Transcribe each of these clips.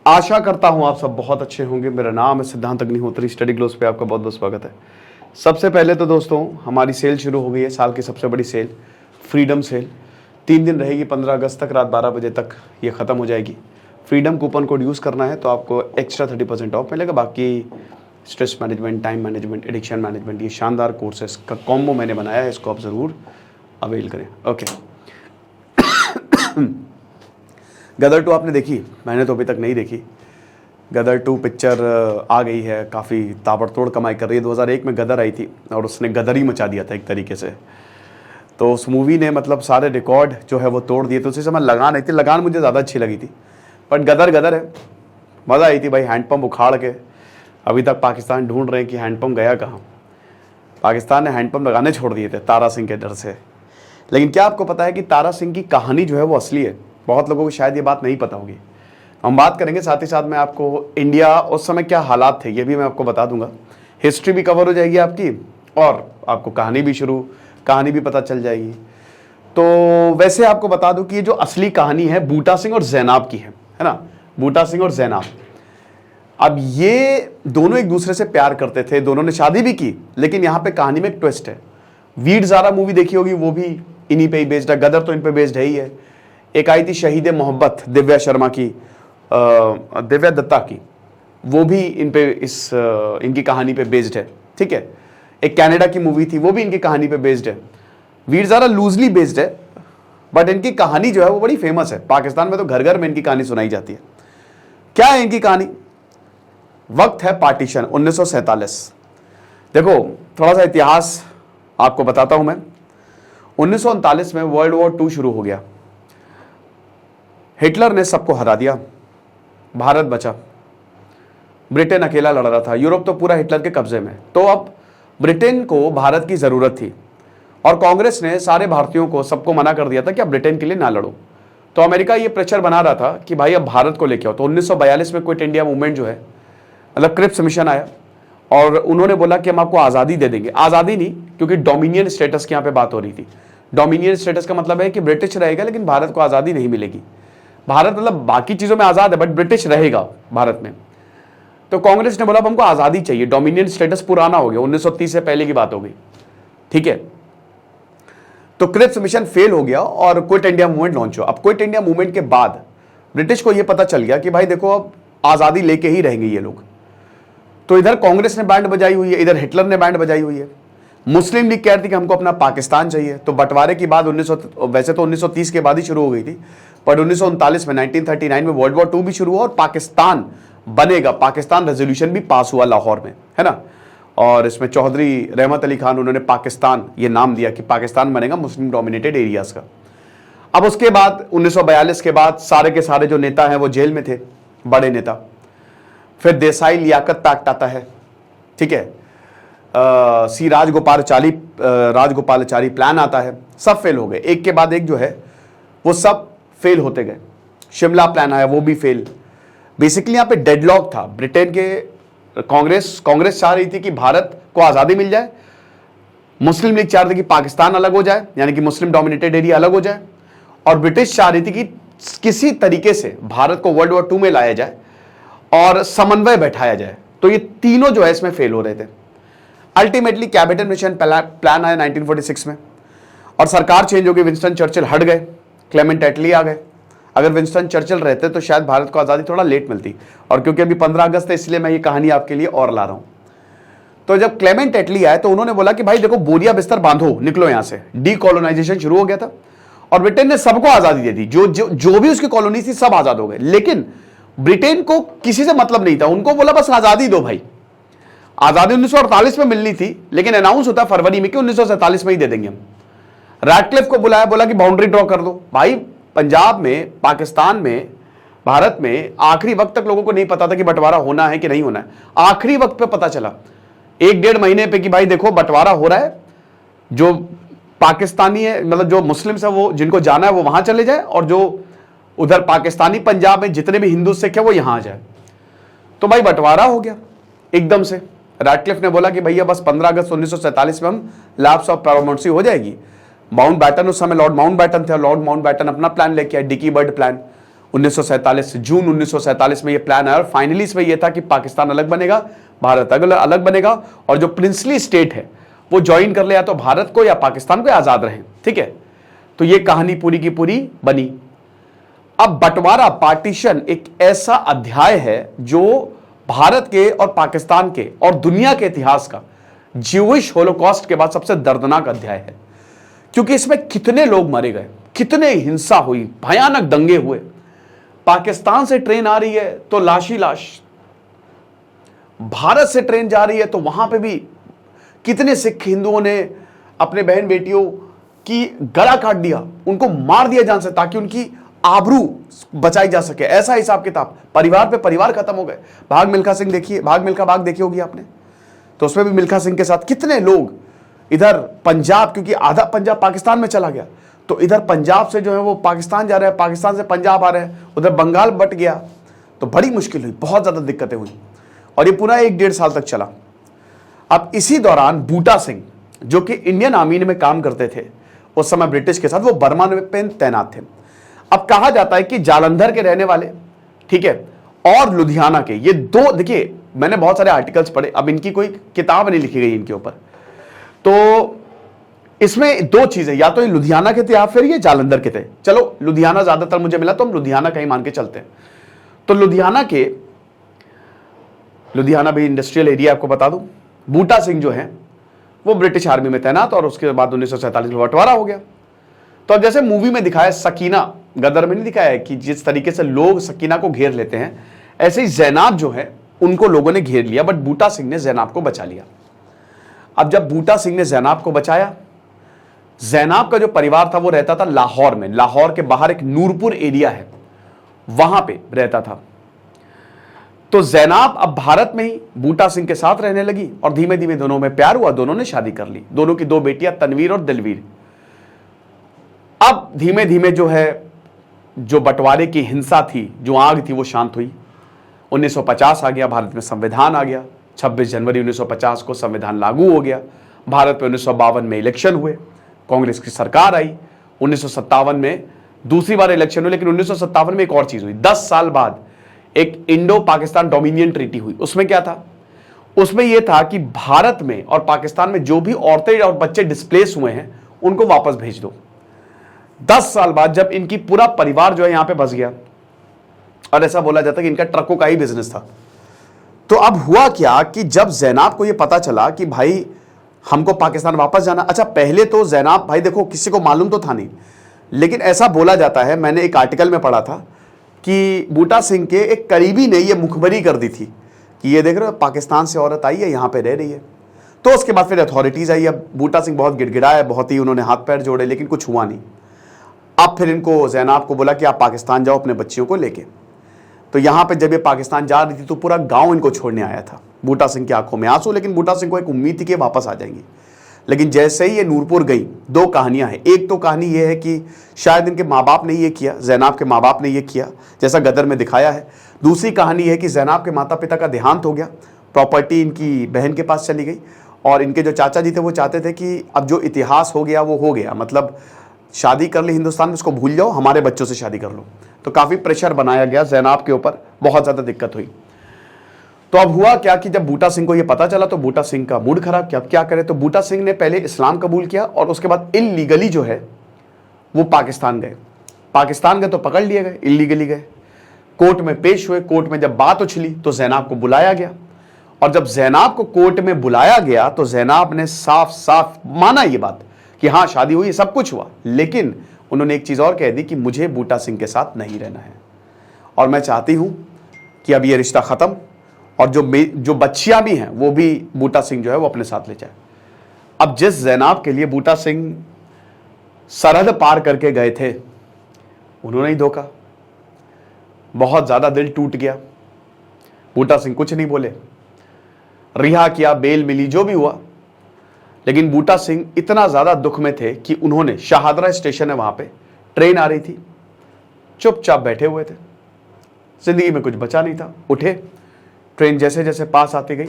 आशा करता हूं आप सब बहुत अच्छे होंगे। मेरा नाम है सिद्धांत अग्निहोत्री। स्टडी ग्लोस पे आपका बहुत बहुत स्वागत है। सबसे पहले तो दोस्तों, हमारी सेल शुरू हो गई है, साल की सबसे बड़ी सेल, फ्रीडम सेल। 3 दिन रहेगी, 15 अगस्त तक रात 12 बजे तक ये ख़त्म हो जाएगी। फ्रीडम कूपन कोड यूज़ करना है तो आपको एक्स्ट्रा 30% ऑफ मिलेगा। बाकी stress management, time management, addiction management, ये शानदार कोर्सेस का कॉम्बो मैंने बनाया है, इसको आप ज़रूर अवेल करें। ओके। गदर 2 आपने देखी? मैंने तो अभी तक नहीं देखी। गदर 2 पिक्चर आ गई है, काफ़ी ताबड़तोड़ कमाई कर रही है। 2001 में गदर आई थी और उसने गदर ही मचा दिया था एक तरीके से। तो उस मूवी ने मतलब सारे रिकॉर्ड जो है वो तोड़ दिए। तो उसी समय लगान आई थी, लगान मुझे ज़्यादा अच्छी लगी थी, बट गदर गदर है। मज़ा आई थी भाई, हैंडपम्प उखाड़ के। अभी तक पाकिस्तान ढूंढ रहे हैं कि हैंडपम्प गया कहाँ। पाकिस्तान ने हैंडपम्प लगाने छोड़ दिए थे तारा सिंह के डर से। लेकिन क्या आपको पता है कि तारा सिंह की कहानी जो है वो असली है? बहुत लोगों को शायद ये बात नहीं पता होगी। हम बात करेंगे, साथ ही साथ मैं आपको इंडिया उस समय क्या हालात थे ये भी मैं आपको बता दूंगा। हिस्ट्री भी कवर हो जाएगी आपकी और आपको कहानी भी पता चल जाएगी। तो वैसे आपको बता दूं कि ये जो असली कहानी है बूटा सिंह और जैनाब की है ना? बूटा सिंह और जैनाब, अब ये दोनों एक दूसरे से प्यार करते थे, दोनों ने शादी भी की। लेकिन यहाँ पे कहानी में एक ट्विस्ट है। वीर ज़ारा मूवी देखी होगी, वो भी इन्हीं पे ही बेस्ड है। गदर तो इन पे बेस्ड है ही है। एक आई थी शहीद मोहब्बत, दिव्या शर्मा की, दिव्या दत्ता की, वो भी इनकी कहानी पे बेस्ड है। ठीक है। एक कनाडा की मूवी थी, वो भी इनकी कहानी पे बेस्ड है। वीर ज़ारा लूजली बेस्ड है, बट इनकी कहानी जो है वो बड़ी फेमस है। पाकिस्तान में तो घर घर में इनकी कहानी सुनाई जाती है। क्या है इनकी कहानी? वक्त है पार्टीशन, 1947। देखो, थोड़ा सा इतिहास आपको बताता हूं मैं। 1939 में वर्ल्ड वॉर 2 शुरू हो गया। हिटलर ने सबको हरा दिया, भारत बचा। ब्रिटेन अकेला लड़ रहा था, यूरोप तो पूरा हिटलर के कब्जे में। तो अब ब्रिटेन को भारत की जरूरत थी और कांग्रेस ने सारे भारतीयों को, सबको मना कर दिया था कि अब ब्रिटेन के लिए ना लड़ो। तो अमेरिका ये प्रेशर बना रहा था कि भाई अब भारत को लेके आओ। तो 1942 में क्विट इंडिया मूवमेंट जो है, मतलब क्रिप्स मिशन आया और उन्होंने बोला कि हम आपको आज़ादी दे देंगे। आज़ादी नहीं, क्योंकि डोमिनियन स्टेटस की यहाँ पे बात हो रही थी। डोमिनियन स्टेटस का मतलब है कि ब्रिटिश रहेगा लेकिन भारत को आज़ादी नहीं मिलेगी। भारत मतलब बाकी चीज़ों में आज़ाद है, बट ब्रिटिश रहेगा भारत में। तो कांग्रेस ने बोला अब हमको आज़ादी चाहिए, डोमिनियन स्टेटस पुराना हो गया, 1930 से पहले की बात हो गई। ठीक है। तो क्रिप्स मिशन फेल हो गया और क्विट इंडिया मूवमेंट लॉन्च हुआ। अब क्विट इंडिया मूवमेंट के बाद ब्रिटिश को यह पता चल गया कि भाई देखो, अब आज़ादी लेके ही रहेंगे ये लोग। तो इधर कांग्रेस ने बैंड बजाई हुई है, इधर हिटलर ने बैंड बजाई हुई है। मुस्लिम लीग कह रही थी कि हमको अपना पाकिस्तान चाहिए। तो बंटवारे की बात वैसे तो 1930 के बाद ही शुरू हो गई थी, बट 1939 में 1939 में वर्ल्ड वॉर 2 भी शुरू हुआ और पाकिस्तान बनेगा। पाकिस्तान रेजोल्यूशन भी पास हुआ लाहौर में, है ना? और इसमें चौधरी रहमत अली खान, उन्होंने पाकिस्तान ये नाम दिया कि पाकिस्तान बनेगा मुस्लिम डोमिनेटेड एरियाज का। अब उसके बाद 1942 के बाद सारे के सारे जो नेता हैं वो जेल में थे, बड़े नेता। फिर देसाई लियाकत एक्ट आता है। ठीक है। सी राजगोपालाचारी प्लान आता है। सब फेल हो गए, एक के बाद एक जो है वो सब फेल होते गए। शिमला प्लान आया, वो भी फेल। बेसिकली यहाँ पे डेडलॉक था। ब्रिटेन के कांग्रेस चाह रही थी कि भारत को आज़ादी मिल जाए, मुस्लिम लीग चाह रही थी कि पाकिस्तान अलग हो जाए, यानी कि मुस्लिम डोमिनेटेड एरिया अलग हो जाए, और ब्रिटिश चाह रही थी कि किसी तरीके से भारत को वर्ल्ड वॉर 2 में लाया जाए और समन्वय बैठाया जाए। तो ये तीनों जो है इसमें फेल हो रहे थे। अल्टीमेटली कैबिनेट मिशन प्लान आया 1946 में और सरकार चेंज हो गई। विंस्टन चर्चिल हट गए, क्लेमेंट एटली आ गए। अगर विंस्टन चर्चिल रहते तो शायद भारत को आज़ादी थोड़ा लेट मिलती। और क्योंकि अभी 15 अगस्त है, इसलिए मैं ये कहानी आपके लिए और ला रहा हूं। तो जब क्लेमेंट एटली आए तो उन्होंने बोला कि भाई देखो, बोरिया बिस्तर बांधो, निकलो यहां से। डीकोलोनाइजेशन शुरू हो गया था और ब्रिटेन ने सबको आज़ादी दे दी। जो भी उसकी कॉलोनी थी सब आज़ाद हो गए। लेकिन ब्रिटेन को किसी से मतलब नहीं था, उनको बोला बस आज़ादी दो भाई। आज़ादी 1948 में मिलनी थी, लेकिन अनाउंस होता फरवरी में कि 1947 में ही दे देंगे हम। रैडक्लिफ को बुलाया, बोला कि बाउंड्री ड्रॉ कर दो। भाई पंजाब में, पाकिस्तान में, भारत में आखिरी वक्त तक लोगों को नहीं पता था कि बंटवारा होना है कि नहीं होना है। आखिरी वक्त पे पता चला, 1-1.5 महीने पे, कि भाई देखो बंटवारा हो रहा है। जो पाकिस्तानी है, मतलब जो मुस्लिम्स है, वो जिनको जाना है वो वहां चले जाए, और जो उधर पाकिस्तानी पंजाब में जितने भी हिंदू सिख है वो यहां आ जाए। तो भाई बंटवारा हो गया एकदम से। रैडक्लिफ ने बोला कि भैया बस 15 अगस्त 1947 में हम लैप्स ऑफ पैरामाउंटेंसी हो जाएगी। माउंटबैटन, उस समय लॉर्ड माउंटबैटन थे, लॉर्ड माउंटबैटन अपना प्लान लेके आए, डिकी बर्ड प्लान। 1947 जून 1947 में ये प्लान आया और फाइनली इसमें यह था कि पाकिस्तान अलग बनेगा, भारत अलग बनेगा और जो प्रिंसली स्टेट है वो ज्वाइन कर ले या तो भारत को या पाकिस्तान को, आजाद रहे। ठीक है, तो ये कहानी पूरी की पूरी बनी। अब बंटवारा, पार्टीशन एक ऐसा अध्याय है जो भारत के और पाकिस्तान के और दुनिया के इतिहास का ज्यूइश होलोकॉस्ट के बाद सबसे दर्दनाक अध्याय है, क्योंकि इसमें कितने लोग मारे गए, कितने हिंसा हुई, भयानक दंगे हुए। पाकिस्तान से ट्रेन आ रही है तो लाश ही लाश, भारत से ट्रेन जा रही है तो वहां पे भी कितने सिख हिंदुओं ने अपने बहन बेटियों की गला काट दिया, उनको मार दिया जान से, ताकि उनकी आबरू बचाई जा सके। ऐसा हिसाब किताब, परिवार पे परिवार खत्म हो गए। भाग मिल्खा सिंह देखिए, भाग मिल्खा भाग देखी होगी आपने, तो उसमें भी मिल्खा सिंह के साथ कितने लोग, इधर पंजाब, क्योंकि आधा पंजाब पाकिस्तान में चला गया, तो इधर पंजाब से जो है वो पाकिस्तान जा रहे हैं, पाकिस्तान से पंजाब आ रहे हैं, उधर बंगाल बट गया, तो बड़ी मुश्किल हुई, बहुत ज्यादा दिक्कतें हुई और ये पूरा 1-1.5 साल तक चला। अब इसी दौरान बूटा सिंह जो कि इंडियन आर्मी में काम करते थे उस समय ब्रिटिश के साथ, वो बर्मा में तैनात थे। अब कहा जाता है कि जालंधर के रहने वाले, ठीक है, और लुधियाना के, ये दो, देखिए मैंने बहुत सारे आर्टिकल्स पढ़े, अब इनकी कोई किताब नहीं लिखी गई इनके ऊपर, तो इसमें दो चीजें, या तो ये लुधियाना के थे या फिर ये जालंधर के थे। चलो लुधियाना ज्यादातर मुझे मिला तो हम लुधियाना कहीं मान के चलते हैं। तो लुधियाना भी इंडस्ट्रियल एरिया, आपको बता दूं। बूटा सिंह जो है वो ब्रिटिश आर्मी में तैनात और उसके बाद 1947 में बंटवारा हो गया। तो अब जैसे मूवी में दिखाया, सकीना गदर में नहीं दिखाया है कि जिस तरीके से लोग सकीना को घेर लेते हैं, ऐसे ही जैनाब जो है उनको लोगों ने घेर लिया, बट बूटा सिंह ने जैनाब को बचा लिया। अब जब बूटा सिंह ने जैनाब को बचाया, जैनाब का जो परिवार था वो रहता था लाहौर में, लाहौर के बाहर एक नूरपुर एरिया है, वहां पे रहता था। तो जैनाब अब भारत में ही बूटा सिंह के साथ रहने लगी और धीमे धीमे दोनों में प्यार हुआ, दोनों ने शादी कर ली, दोनों की 2 बेटियां तनवीर और दिलवीर। अब धीमे धीमे जो है, जो बंटवारे की हिंसा थी, जो आग थी, वो शांत हुई। 1950 आ गया, भारत में संविधान आ गया, 26 जनवरी 1950 को संविधान लागू हो गया। भारत में 1952 में इलेक्शन हुए, कांग्रेस की सरकार आई। 1957 में दूसरी बार इलेक्शन हुई, लेकिन 1957 में एक और चीज हुई। 10 साल बाद एक इंडो पाकिस्तान डोमिनियन ट्रीटी हुई। उसमें क्या था? उसमें यह था कि भारत में और पाकिस्तान में जो भी औरतें और बच्चे डिस्प्लेस हुए हैं उनको वापस भेज दो। 10 साल बाद जब इनकी पूरा परिवार जो है यहां पे बस गया, और ऐसा बोला जाता है कि इनका ट्रकों का ही बिजनेस था। तो अब हुआ क्या कि जब जैनाब को यह पता चला कि भाई हमको पाकिस्तान वापस जाना, अच्छा पहले तो जैनाब, भाई देखो किसी को मालूम तो था नहीं, लेकिन ऐसा बोला जाता है, मैंने एक आर्टिकल में पढ़ा था कि बूटा सिंह के एक करीबी ने यह मुखबरी कर दी थी कि ये देख रहे हो पाकिस्तान से औरत आई है, यहां पे रह रही है। तो उसके बाद फिर अथॉरिटीज आई। अब बूटा सिंह बहुत गिड़गिड़ाया, बहुत ही उन्होंने हाथ पैर जोड़े, लेकिन कुछ हुआ नहीं। अब फिर इनको जैनाब को बोला कि आप पाकिस्तान जाओ अपने बच्चियों को लेके। तो यहां पे जब ये पाकिस्तान जा रही थी तो पूरा गांव इनको छोड़ने आया था। बूटा सिंह की आंखों में आंसू, लेकिन बूटा सिंह को एक उम्मीद थी कि वापस आ जाएंगी। लेकिन जैसे ही ये नूरपुर गई, 2 कहानियां हैं। एक तो कहानी ये है कि शायद इनके माँ बाप ने ये किया, जैनाब के माँ बाप ने ये किया, जैसा गदर में दिखाया है। दूसरी कहानी है कि जैनाब के माता पिता का देहांत हो गया, प्रॉपर्टी इनकी बहन के पास चली गई, और इनके जो चाचा जी थे वो चाहते थे कि अब जो इतिहास हो गया वो हो गया, मतलब शादी कर ली हिंदुस्तान में, उसको भूल जाओ, हमारे बच्चों से शादी कर लो। तो काफ़ी प्रेशर बनाया गया जैनाब के ऊपर, बहुत ज़्यादा दिक्कत हुई। तो अब हुआ क्या कि जब बूटा सिंह को यह पता चला तो बूटा सिंह का मूड खराब, कि अब क्या करे। तो बूटा सिंह ने पहले इस्लाम कबूल किया और उसके बाद इल्लीगली जो है वो पाकिस्तान गए। पाकिस्तान गए तो पकड़ लिए गए, इल्लीगली गए, कोर्ट में पेश हुए। कोर्ट में जब बात उछली तो जैनाब को बुलाया गया, और जब जैनाब को कोर्ट में बुलाया गया तो जैनाब ने साफ साफ माना ये बात कि हाँ शादी हुई, सब कुछ हुआ, लेकिन उन्होंने एक चीज़ और कह दी कि मुझे बूटा सिंह के साथ नहीं रहना है, और मैं चाहती हूँ कि अब ये रिश्ता ख़त्म, और जो बच्चियाँ भी हैं वो भी बूटा सिंह जो है वो अपने साथ ले जाए। अब जिस जैनाब के लिए बूटा सिंह सरहद पार करके गए थे, उन्होंने ही धोखा, बहुत ज़्यादा दिल टूट गया। बूटा सिंह कुछ नहीं बोले, रिहा किया, बेल मिली, जो भी हुआ, लेकिन बूटा सिंह इतना ज़्यादा दुख में थे कि उन्होंने, शाहदरा स्टेशन है वहाँ पे, ट्रेन आ रही थी, चुपचाप बैठे हुए थे, जिंदगी में कुछ बचा नहीं था। उठे, ट्रेन जैसे जैसे पास आती गई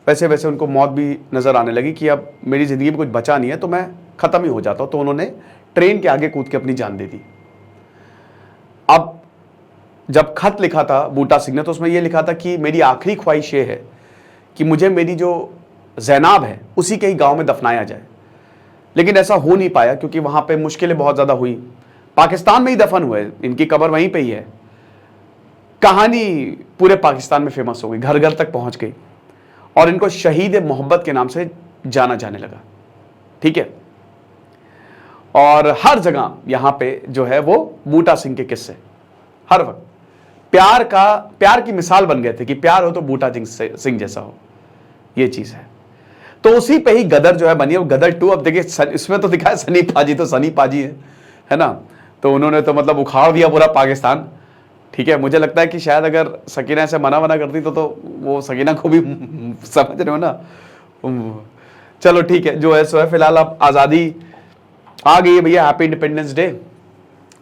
वैसे वैसे उनको मौत भी नज़र आने लगी कि अब मेरी ज़िंदगी में कुछ बचा नहीं है तो मैं ख़त्म ही हो जाता हूँ। तो उन्होंने ट्रेन के आगे कूद के अपनी जान दे दी। अब जब खत लिखा था बूटा सिंह ने, तो उसमें यह लिखा था कि मेरी आखिरी ख्वाहिश ये है कि मुझे मेरी जो जैनाब है उसी के ही गांव में दफनाया जाए। लेकिन ऐसा हो नहीं पाया क्योंकि वहां पे मुश्किलें बहुत ज्यादा हुई। पाकिस्तान में ही दफन हुए, इनकी कब्र वहीं पे ही है। कहानी पूरे पाकिस्तान में फेमस हो गई, घर घर तक पहुंच गई और इनको शहीद मोहब्बत के नाम से जाना जाने लगा। ठीक है, और हर जगह यहां पे जो है वो बूटा सिंह के किस्से हर वक्त प्यार की मिसाल बन गए थे कि प्यार हो तो बूटा सिंह जैसा हो, ये चीज है। तो उसी पे ही गदर जो है बनी है, गदर 2। अब देखिए इसमें तो दिखा है सनी पाजी, तो सनी पाजी है ना, तो उन्होंने तो मतलब उखाड़ दिया पूरा पाकिस्तान। ठीक है, मुझे लगता है कि शायद अगर सकीना से मना करती तो वो सकीना को भी समझ रहे हो ना। चलो ठीक है, जो है सो है। फिलहाल अब आज़ादी आ गई है भैया, happy independence day.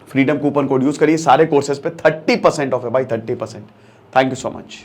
Freedom coupon code use करिए, सारे कोर्सेज पे 30% ऑफ है भाई, 30%। Thank you so much.